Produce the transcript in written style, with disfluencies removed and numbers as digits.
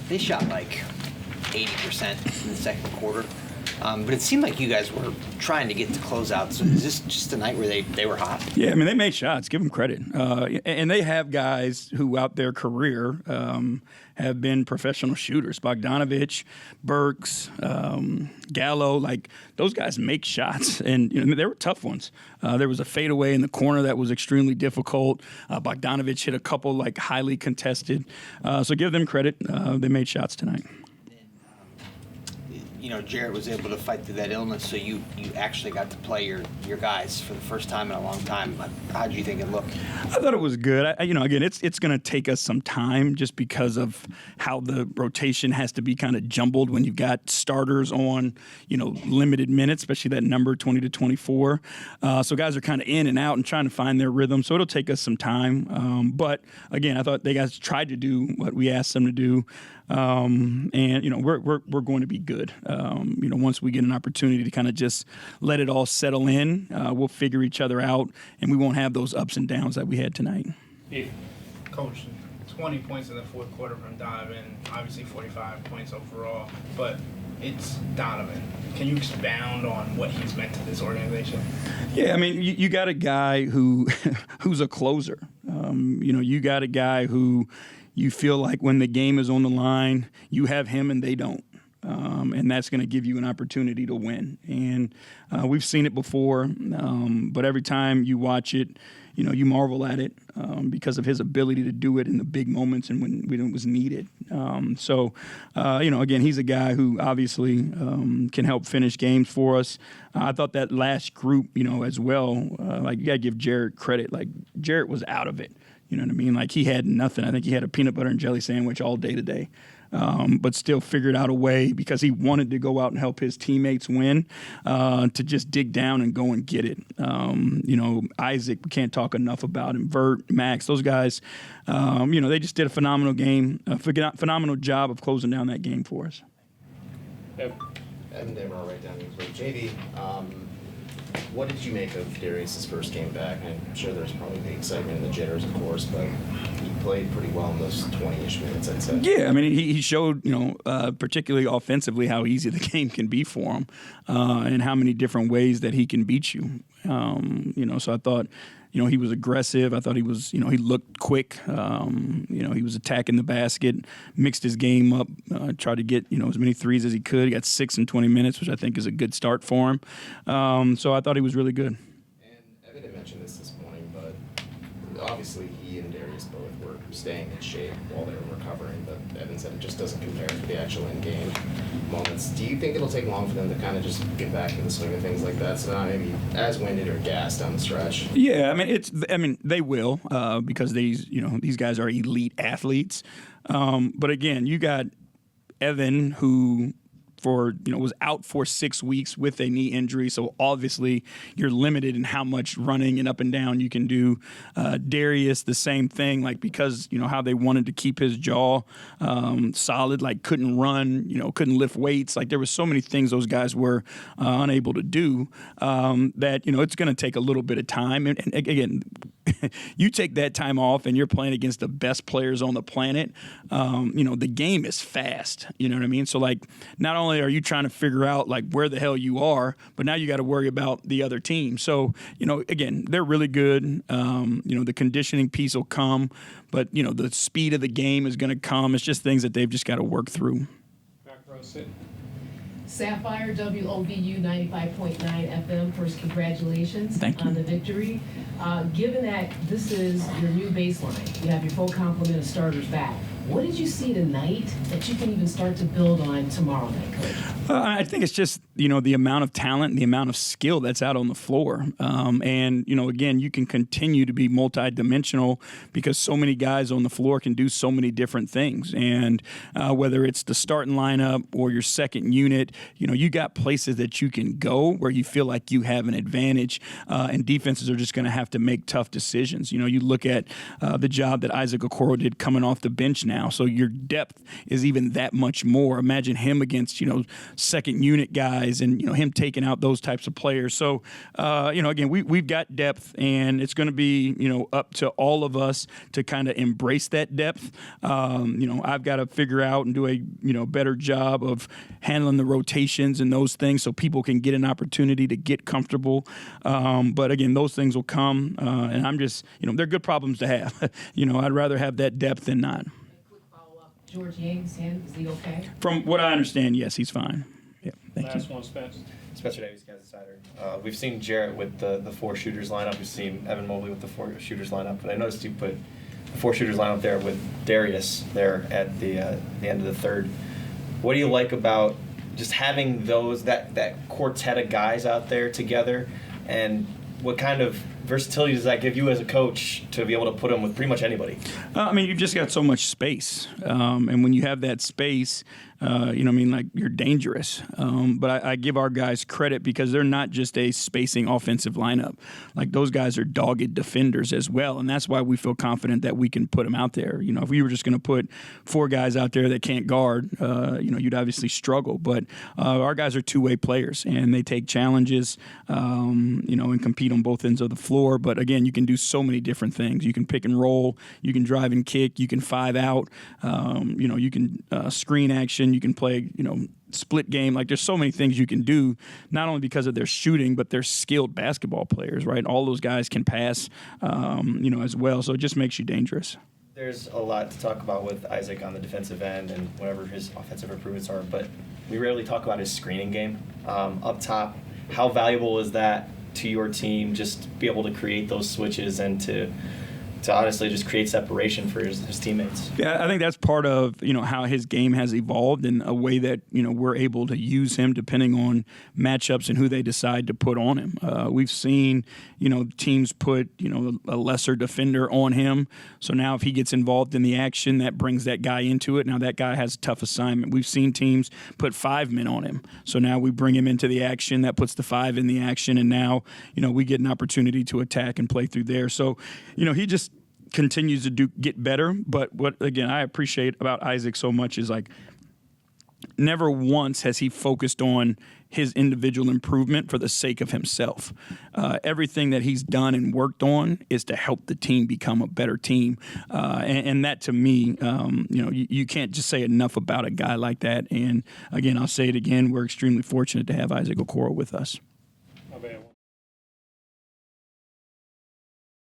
They shot like 80% in the second quarter. But it seemed like you guys were trying to get to closeouts. So is this just a night where they were hot? Yeah, I mean, they made shots. Give them credit. And they have guys who, out their career, have been professional shooters. Bogdanovich, Burks, Gallo, like those guys make shots. And they were tough ones. There was a fadeaway in the corner that was extremely difficult. Bogdanovich hit a couple like highly contested. So give them credit. They made shots tonight. Jarrett was able to fight through that illness, so you actually got to play your guys for the first time in a long time. How did you think it looked? I thought it was good. Again, it's going to take us some time just because of how the rotation has to be kind of jumbled when you've got starters on, limited minutes, especially that number 20 to 24. So guys are kind of in and out and trying to find their rhythm. So it'll take us some time. But again, I thought they guys tried to do what we asked them to do. And we're going to be good. Once we get an opportunity to kind of just let it all settle in, we'll figure each other out, and we won't have those ups and downs that we had tonight. Yeah. Coach, 20 points in the fourth quarter from Donovan, obviously 45 points overall, but it's Donovan. Can you expound on what he's meant to this organization? Yeah, I mean, you got a guy who's a closer. You got a guy who you feel like when the game is on the line, you have him and they don't. And that's going to give you an opportunity to win. And we've seen it before, but every time you watch it, you marvel at it because of his ability to do it in the big moments and when it was needed. Again, he's a guy who obviously can help finish games for us. I thought that last group, as well, you got to give Jarrett credit. Like, Jarrett was out of it. You know what I mean? Like, he had nothing. I think he had a peanut butter and jelly sandwich all day today. But still figured out a way, because he wanted to go out and help his teammates win, to just dig down and go and get it. Isaac, we can't talk enough about him. Vert, Max, those guys, they just did a phenomenal game, phenomenal job of closing down that game for us. Yep. And they were all right down with J.B. What did you make of Darius's first game back? I'm sure there's probably the excitement and the jitters, of course, but he played pretty well in those 20-ish minutes, I'd say. Yeah, I mean, he showed, particularly offensively, how easy the game can be for him, and how many different ways that he can beat you. So I thought, he was aggressive. I thought he was, he looked quick. He was attacking the basket, mixed his game up, tried to get, as many threes as he could. He got 6 in 20 minutes, which I think is a good start for him. So I thought he was really good. And Evan had mentioned this morning, but obviously he and Darius both were staying in shape while they were recovering, but Evan said it just doesn't compare to the actual in-game moments. Do you think it'll take long for them to kind of just get back in the swing of things like that, so not maybe as winded or gassed down the stretch? Yeah, I mean they will, because these guys are elite athletes. But again, you got Evan, who was out for 6 weeks with a knee injury, so obviously you're limited in how much running and up and down you can do. Darius, the same thing, because how they wanted to keep his jaw solid, couldn't run, couldn't lift weights. There were so many things those guys were unable to do, that it's going to take a little bit of time. And again, you take that time off and you're playing against the best players on the planet. The game is fast. You know what I mean? So not only are you trying to figure out where the hell you are, but now you got to worry about the other team. So, again, they're really good. The conditioning piece will come, but, the speed of the game is going to come. It's just things that they've just got to work through. Back row, sit. Sapphire, WOVU 95.9 FM. First, congratulations on the victory. Given that this is your new baseline, you have your full complement of starters back, what did you see tonight that you can even start to build on tomorrow night, Coach? I think it's just, the amount of talent and the amount of skill that's out on the floor. And, again, you can continue to be multidimensional because so many guys on the floor can do so many different things. And whether it's the starting lineup or your second unit, you got places that you can go where you feel like you have an advantage, and defenses are just going to have to make tough decisions. You look at the job that Isaac Okoro did coming off the bench now. now. So your depth is even that much more. Imagine him against, second unit guys and, him taking out those types of players. So, again, we've got depth, and it's going to be, up to all of us to kind of embrace that depth. I've got to figure out and do a, better job of handling the rotations and those things so people can get an opportunity to get comfortable. But again, those things will come, and I'm just, they're good problems to have. I'd rather have that depth than not. Quick follow-up. George Yang's hand, is he okay? From what I understand, yes, he's fine. Yeah, thank Last you. one, Spence. Spencer Davies, Kansas Insider. We've seen Jarrett with the four shooters lineup. We've seen Evan Mobley with the four shooters lineup. But I noticed you put the four shooters lineup there with Darius there at the end of the third. What do you like about just having that quartet of guys out there together, and what kind of versatility does that give you as a coach to be able to put them with pretty much anybody? You've just got so much space. And when you have that space, you're dangerous. But I give our guys credit because they're not just a spacing offensive lineup. Like, those guys are dogged defenders as well. And that's why we feel confident that we can put them out there. If we were just going to put four guys out there that can't guard, you'd obviously struggle. But our guys are two-way players, and they take challenges, and compete on both ends of the floor. But again, you can do so many different things. You can pick and roll, you can drive and kick, you can 5 out, you can screen action, you can play, split game. Like, there's so many things you can do, not only because of their shooting, but they're skilled basketball players, right? All those guys can pass, as well. So it just makes you dangerous. There's a lot to talk about with Isaac on the defensive end and whatever his offensive improvements are, but we rarely talk about his screening game. Up top, how valuable is that to your team, just to be able to create those switches and to honestly just create separation for his teammates? Yeah, I think that's part of, how his game has evolved in a way that, we're able to use him depending on matchups and who they decide to put on him. We've seen, teams put, a lesser defender on him. So now if he gets involved in the action, that brings that guy into it. Now that guy has a tough assignment. We've seen teams put 5 men on him. So now we bring him into the action. That puts the 5 in the action. And now, we get an opportunity to attack and play through there. So, he just continues to get better. But what, again, I appreciate about Isaac so much is, like, never once has he focused on his individual improvement for the sake of himself. Everything that he's done and worked on is to help the team become a better team. And that, to me, you can't just say enough about a guy like that. And again, I'll say it again, we're extremely fortunate to have Isaac Okoro with us.